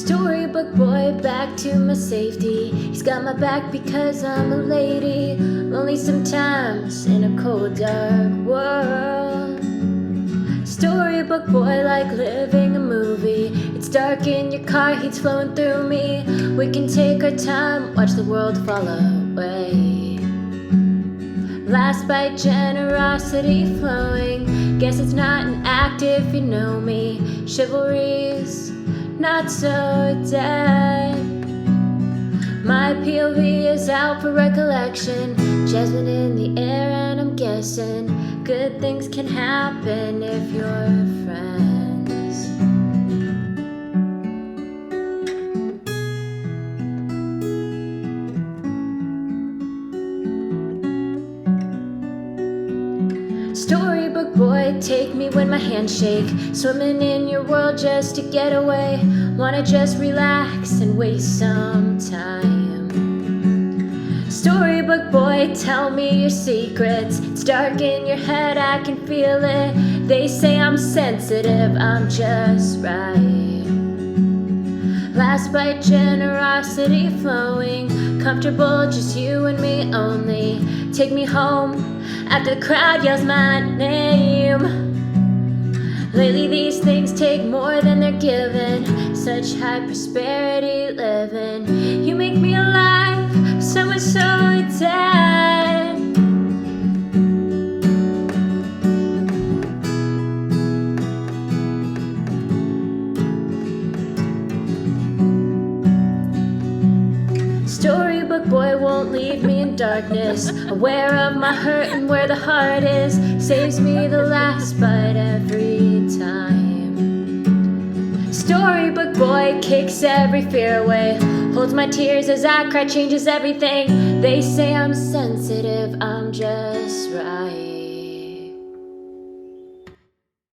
Storybook boy, back to my safety. He's got my back because I'm a lady. Lonely sometimes in a cold, dark world. Storybook boy, like living a movie. It's dark in your car, heat's flowing through me. We can take our time, watch the world fall away. Last by generosity flowing. Guess it's not an act if you know me. Chivalry's not so dead. My POV is out for recollection. Jasmine in the air and I'm guessing good things can happen if you're friends. Storybook boy, take me when my hands shake. Swimming in your world just to get away. Wanna just relax and waste some time. Storybook boy, tell me your secrets. It's dark in your head, I can feel it. They say I'm sensitive, I'm just right. Last by generosity flowing. Comfortable, just you and me only. Take me home after the crowd yells my name. Lately these things take more than they're given. Such high prosperity living. You make me alive, someone so dead. Storybook boy won't leave me in darkness. Aware of my hurt and where the heart is. Saves me the last bite every time. Storybook boy kicks every fear away. Holds my tears as I cry, changes everything. They say I'm sensitive, I'm just right.